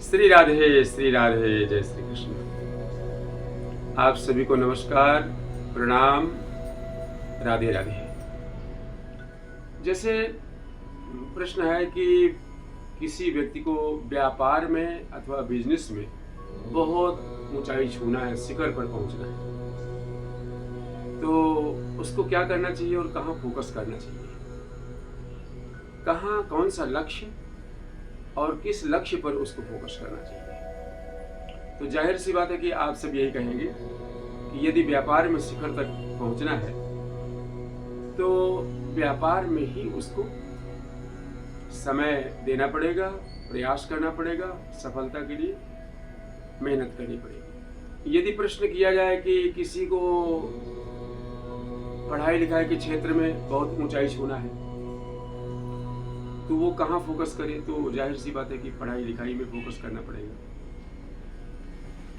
श्री राधे जय श्री कृष्ण। आप सभी को नमस्कार, प्रणाम, राधे राधे। जैसे प्रश्न है कि किसी व्यक्ति को व्यापार में अथवा बिजनेस में बहुत ऊंचाई छूना है, शिखर पर पहुंचना है, तो उसको क्या करना चाहिए और कहाँ फोकस करना चाहिए, कहाँ कौन सा लक्ष्य और किस लक्ष्य पर उसको फोकस करना चाहिए। तो जाहिर सी बात है कि आप सब यही कहेंगे कि यदि व्यापार में शिखर तक पहुंचना है तो व्यापार में ही उसको समय देना पड़ेगा, प्रयास करना पड़ेगा, सफलता के लिए मेहनत करनी पड़ेगी। यदि प्रश्न किया जाए कि किसी को पढ़ाई लिखाई के क्षेत्र में बहुत ऊंचाई छूना है तो वो कहाँ फोकस करे, तो जाहिर सी बात है कि पढ़ाई लिखाई में फोकस करना पड़ेगा।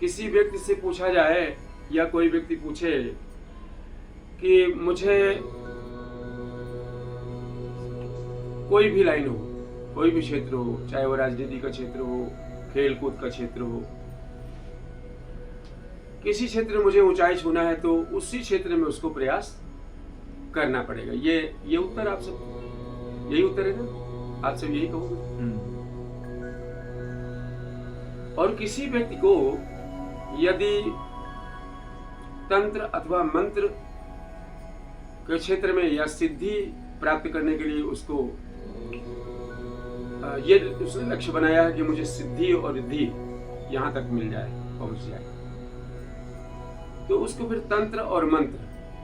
किसी व्यक्ति से पूछा जाए या कोई व्यक्ति पूछे कि मुझे कोई भी लाइन हो, कोई भी क्षेत्र हो, चाहे वो राजनीति का क्षेत्र हो, खेल कूद का क्षेत्र हो, किसी क्षेत्र में मुझे ऊंचाई छूना है तो उसी क्षेत्र में उसको प्रयास करना पड़ेगा। ये उत्तर आप सब, यही उत्तर है ना, आप सब यही कहोगे। और किसी व्यक्ति को यदि तंत्र अथवा मंत्र के क्षेत्र में या सिद्धि प्राप्त करने के लिए उसको ये उसने लक्ष्य बनाया है कि मुझे सिद्धि और रिद्धि यहां तक मिल जाए, पहुंच जाए, तो उसको फिर तंत्र और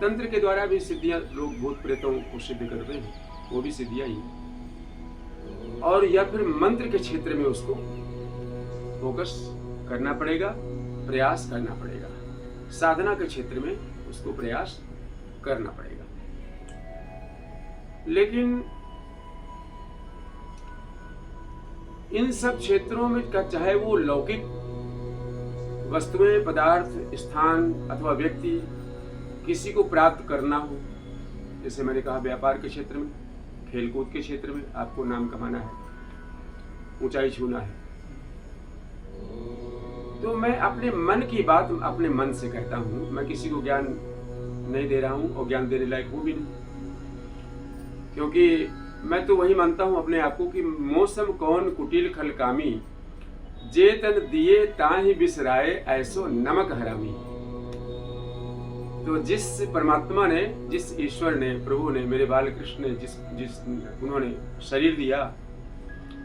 तंत्र के द्वारा भी सिद्धियां लोग भूत प्रेतों को सिद्ध करते हैं, वो भी सिद्धियां ही, और या फिर मंत्र के क्षेत्र में उसको फोकस करना पड़ेगा, प्रयास करना पड़ेगा, साधना के क्षेत्र में उसको प्रयास करना पड़ेगा। लेकिन इन सब क्षेत्रों में चाहे वो लौकिक वस्तुएं, पदार्थ, स्थान अथवा व्यक्ति किसी को प्राप्त करना हो, जैसे मैंने कहा व्यापार के क्षेत्र में, खेलकूद के क्षेत्र में आपको नाम कमाना है, ऊंचाई छूना है, तो मैं अपने मन की बात अपने मन से कहता हूं। मैं किसी को ज्ञान नहीं दे रहा हूं और ज्ञान देने लायक हूं भी नहीं, क्योंकि मैं तो वही मानता हूं अपने आप को कि मौसम कौन कुटिल खलकामी, जे तन दिए ताहि बिसराए ऐसो नमक हरामी। तो जिस परमात्मा ने, जिस ईश्वर ने, प्रभु ने, मेरे बाल कृष्ण ने जिस उन्होंने शरीर दिया,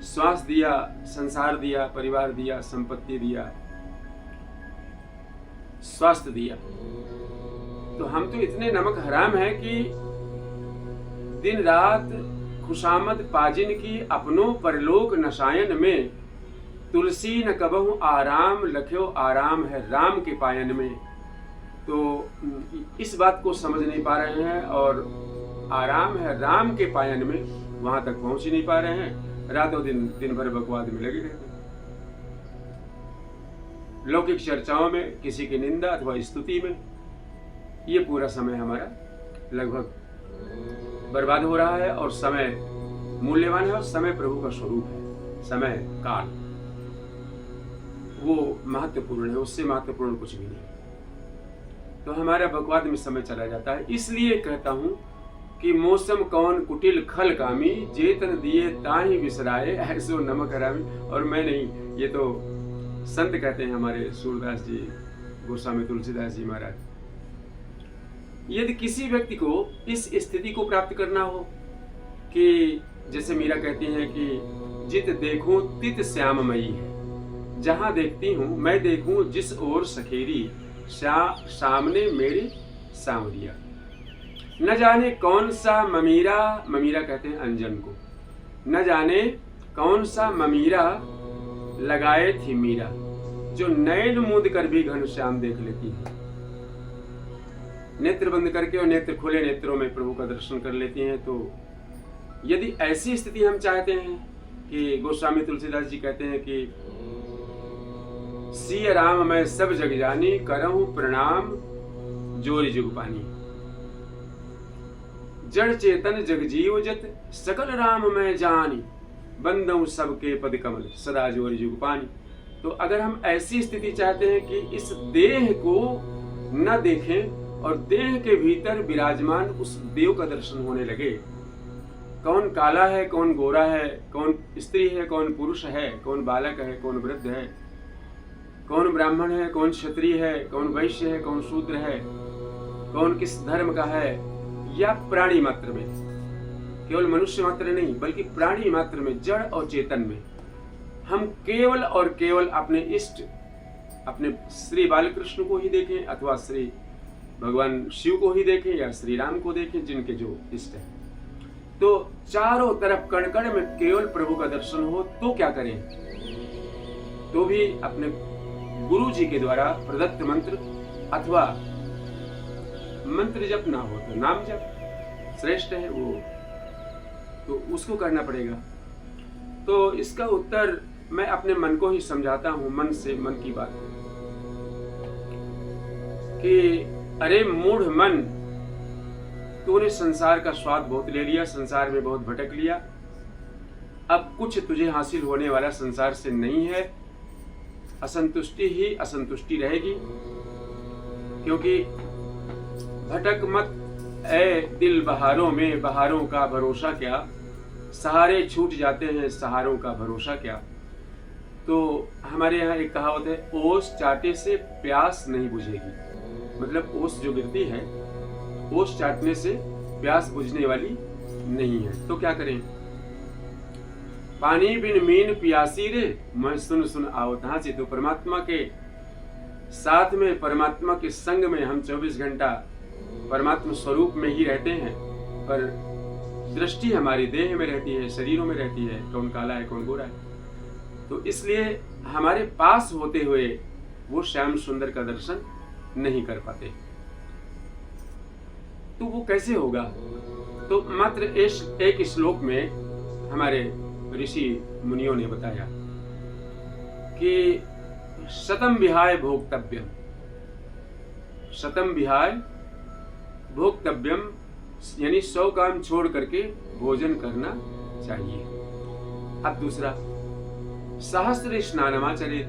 श्वास दिया, संसार दिया, परिवार दिया, संपत्ति दिया, स्वास्थ्य दिया, तो हम तो इतने नमक हराम हैं कि दिन रात खुशामद पाजिन की अपनों परलोक नशायन में, तुलसी न कबहु आराम लख्यो आराम है राम के पायन में। तो इस बात को समझ नहीं पा रहे हैं और आराम है राम के पायन में, वहां तक पहुंच ही नहीं पा रहे हैं। रातों दिन भर बकवाद में लगे रहते हैं, लौकिक चर्चाओं में, किसी की निंदा अथवा स्तुति में, ये पूरा समय हमारा लगभग बर्बाद हो रहा है। और समय मूल्यवान है और समय प्रभु का स्वरूप है। समय काल वो महत्वपूर्ण है, उससे महत्वपूर्ण कुछ भी नहीं। तो हमारा बकवाद में समय चला जाता है। इसलिए कहता हूं कि मौसम कौन कुटिल खल कामी, जेतन दिए ताहि बिसराए ऐसो नमक हरामी। और मैं नहीं, ये तो संत कहते हैं हमारे सूरदास जी, गोस्वामी तुलसीदास जी महाराज। यदि किसी व्यक्ति को इस स्थिति को प्राप्त करना हो कि जैसे मीरा कहती हैं कि जित देखूं तित श्याममयी है, जहां देखती हूं मैं देखूं जिस ओर सखेरी, सामने मेरे सांवरिया। न जाने कौन सा ममीरा, ममीरा कहते हैं अंजन को, न जाने कौन सा ममीरा लगाए थी मीरा, जो नैन मूंद कर भी घनश्याम देख लेती है। नेत्र बंद करके और नेत्र खुले नेत्रों में प्रभु का दर्शन कर लेती हैं। तो यदि ऐसी स्थिति हम चाहते हैं कि गोस्वामी तुलसीदास जी कहते हैं कि सिय राम मैं सब जग जानी, करहूं प्रणाम जोरी जुग पानी। जड़ चेतन जग जीव जत, सकल राम मैं जानी, बंदऊ सबके पद कमल सदा जोरी जुग पानी। तो अगर हम ऐसी स्थिति चाहते हैं कि इस देह को न देखें और देह के भीतर विराजमान उस देव का दर्शन होने लगे, कौन काला है, कौन गोरा है, कौन स्त्री है, कौन पुरुष है, कौन बालक है, कौन वृद्ध है, कौन ब्राह्मण है, कौन क्षत्रिय है, कौन वैश्य है, कौन शूद्र है, कौन किस धर्म का है, या प्राणी मात्र में, केवल मनुष्य मात्र नहीं बल्कि प्राणी मात्र में, जड़ और चेतन में, हम केवल और केवल अपने इष्ट, अपने श्री बालकृष्ण को ही देखें अथवा श्री भगवान शिव को ही देखें या श्री राम को देखें, जिनके जो इष्ट है, तो चारों तरफ कण कण में केवल प्रभु का दर्शन हो, तो क्या करें? तो भी अपने गुरु जी के द्वारा प्रदत्त मंत्र अथवा मंत्र जप ना हो तो नाम जप श्रेष्ठ है वो, तो उसको करना पड़ेगा। तो इसका उत्तर मैं अपने मन को ही समझाता हूं, मन से, मन की बात, कि अरे मूढ़ मन, तूने संसार का स्वाद बहुत ले लिया, संसार में बहुत भटक लिया, अब कुछ तुझे हासिल होने वाला संसार से नहीं है, असंतुष्टि ही असंतुष्टि रहेगी, क्योंकि भटक मत ऐ दिल बहारों में, बहारों का भरोसा क्या, सहारे छूट जाते हैं, सहारों का भरोसा क्या। तो हमारे यहाँ एक कहावत है, ओस चाटे से प्यास नहीं बुझेगी, मतलब ओस जो गिरती है, ओस चाटने से प्यास बुझने वाली नहीं है। तो क्या करें? पानी बिन मीन पियासी रे, मैं सुन सुन आवत हांसी। तो परमात्मा के साथ में, परमात्मा के संग में हम 24 घंटा परमात्मा स्वरूप में ही रहते हैं, पर दृष्टि हमारी देह में रहती है, शरीरों में रहती है, कौन काला है कौन गोरा है। तो इसलिए हमारे पास होते हुए वो श्याम सुंदर का दर्शन नहीं कर पाते। तो वो कैसे होगा? तो मात्र एक श्लोक में हमारे ऋषि मुनियों ने बताया कि शतम विहाय भोक्तव्यम, शतम विहाय भोक्तव्यम, यानी 100 काम छोड़ करके भोजन करना चाहिए। अब दूसरा, सहस्त्र स्नानमाचरेत,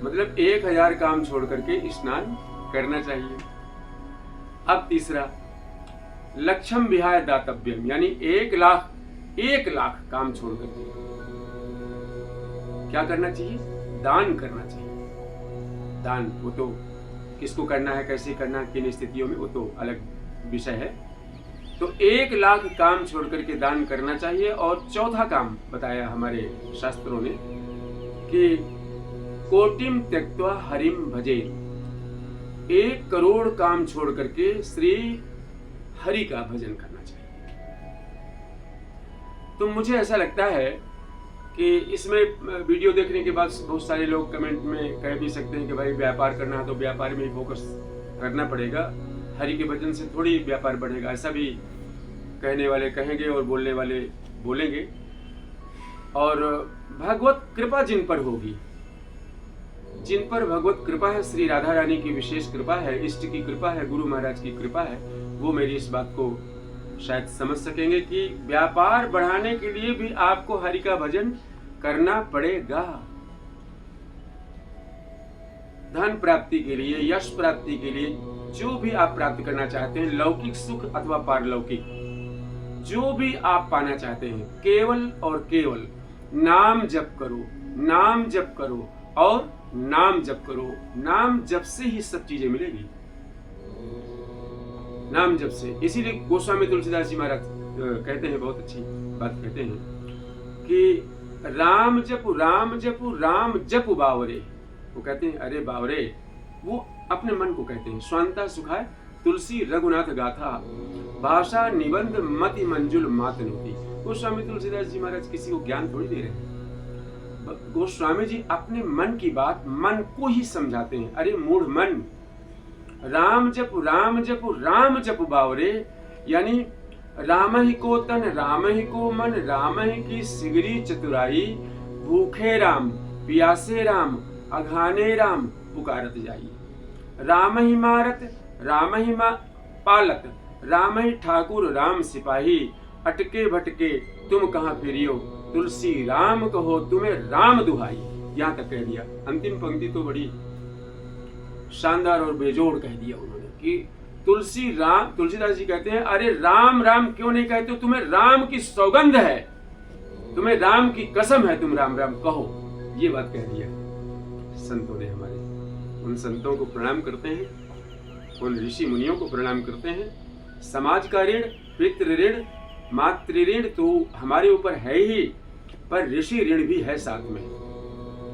मतलब 1000 काम छोड़ करके स्नान करना चाहिए। अब तीसरा, लक्षम विहाय दातव्यम, यानी 1 लाख काम छोड़ करके क्या करना चाहिए? दान करना चाहिए। दान वो तो किसको करना है, कैसे करना है, किन स्थितियों में, वो तो अलग विषय है। तो 1 लाख काम छोड़ करके दान करना चाहिए। और चौथा काम बताया हमारे शास्त्रों ने कि कोटिम त्यक्त्वा हरिम भजे, 1 करोड़ काम छोड़ करके श्री हरि का भजन करना चाहिए। तो मुझे ऐसा लगता है कि इसमें वीडियो देखने के बाद बहुत सारे लोग कमेंट में कह भी सकते हैं कि भाई व्यापार करना है तो व्यापार में ही फोकस करना पड़ेगा, हरि के भजन से थोड़ी व्यापार बढ़ेगा, ऐसा भी कहने वाले कहेंगे और बोलने वाले बोलेंगे। और भगवत कृपा जिन पर होगी, जिन पर भगवत कृपा है, श्री राधा रानी की विशेष कृपा है, इष्ट की कृपा है, गुरु महाराज की कृपा है, वो मेरी इस बात को शायद समझ सकेंगे कि व्यापार बढ़ाने के लिए भी आपको हरि का भजन करना पड़ेगा। धन प्राप्ति के लिए, यश प्राप्ति के लिए, जो भी आप प्राप्त करना चाहते हैं, लौकिक सुख अथवा पारलौकिक, जो भी आप पाना चाहते हैं, केवल और केवल नाम जप करो, नाम जप करो और नाम जप करो। नाम जप से ही सब चीजें मिलेगी, नाम जप से। इसीलिए गोस्वामी तुलसीदास जी महाराज कहते हैं, बहुत अच्छी बात कहते हैं कि राम जपु राम जपु राम जपु बावरे। वो कहते हैं अरे बावरे, वो अपने मन को कहते हैं। स्वांता सुखाय तुलसी रघुनाथ गाथा, भाषा निबंध मति मंजुल मातन होती। गोस्वामी तुलसीदास जी महाराज किसी को ज्ञान थोड़ी दे रहे हैं, गोस्वामी जी अपने मन की बात मन को ही समझाते हैं। अरे मूढ़ मन, राम जपु राम जपु राम जपु बावरे, यानी राम ही को तन, राम ही को मन, राम ही की सिगरी चतुराई, भूखे राम प्यासे राम, अघाने राम पुकारत जाई। राम ही मारत राम ही पालत, राम ही ठाकुर राम सिपाही, अटके भटके तुम कहाँ फिरियो, तुलसी राम कहो तुम्हें राम दुहाई। यहाँ तक कह दिया। अंतिम पंक्ति तो बड़ी शानदार और बेजोड़ कह दिया उन्होंने कि तुलसीदास जी कहते हैं, अरे राम राम क्यों नहीं कहते, तुम्हें राम की सौगंध है, तुम्हें राम की कसम है, तुम राम राम कहो। ये बात कह दिया संतों ने हमारे। उन संतों को प्रणाम करते हैं, उन ऋषि मुनियों को प्रणाम करते हैं। समाज का ऋण, पितृ ऋण, मातृ ऋण तो हमारे ऊपर है ही, पर ऋषि ऋण भी है साथ में।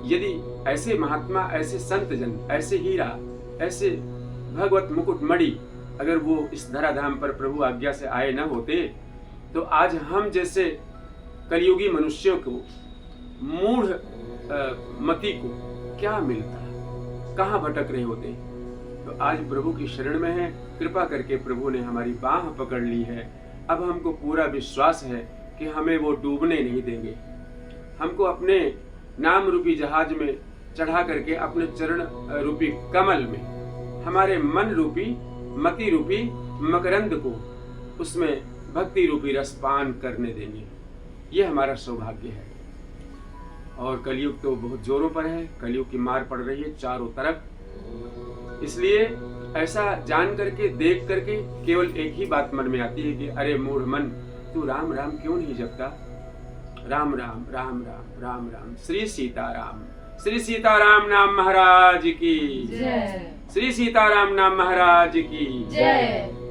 यदि ऐसे महात्मा, ऐसे संत जन, ऐसे हीरा, ऐसे भगवत मुकुट मणि अगर वो इस धराधाम पर प्रभु आज्ञा से आए न होते, तो आज हम जैसे कलयुगी मनुष्यों को, मूढ़ मति को क्या मिलता, कहाँ भटक रहे होते। तो आज प्रभु की शरण में है, कृपा करके प्रभु ने हमारी बाह पकड़ ली है। अब हमको पूरा विश्वास है कि हमें वो डूबने नहीं देंगे। हमको अपने नाम रूपी जहाज में चढ़ा करके अपने चरण रूपी कमल में, हमारे मन रूपी, मति रूपी मकरंद को, उसमें भक्ति रूपी रसपान करने देंगे। ये हमारा सौभाग्य है। और कलयुग तो बहुत जोरों पर है, कलयुग की मार पड़ रही है चारों तरफ। इसलिए ऐसा जान करके, देख करके केवल एक ही बात मन में आती है कि अरे मूढ़ मन, तू राम राम क्यों नहीं जपता। राम राम राम राम राम राम। श्री सीताराम, श्री सीताराम नाम महाराज की जय। श्री सीताराम नाम महाराज की जय।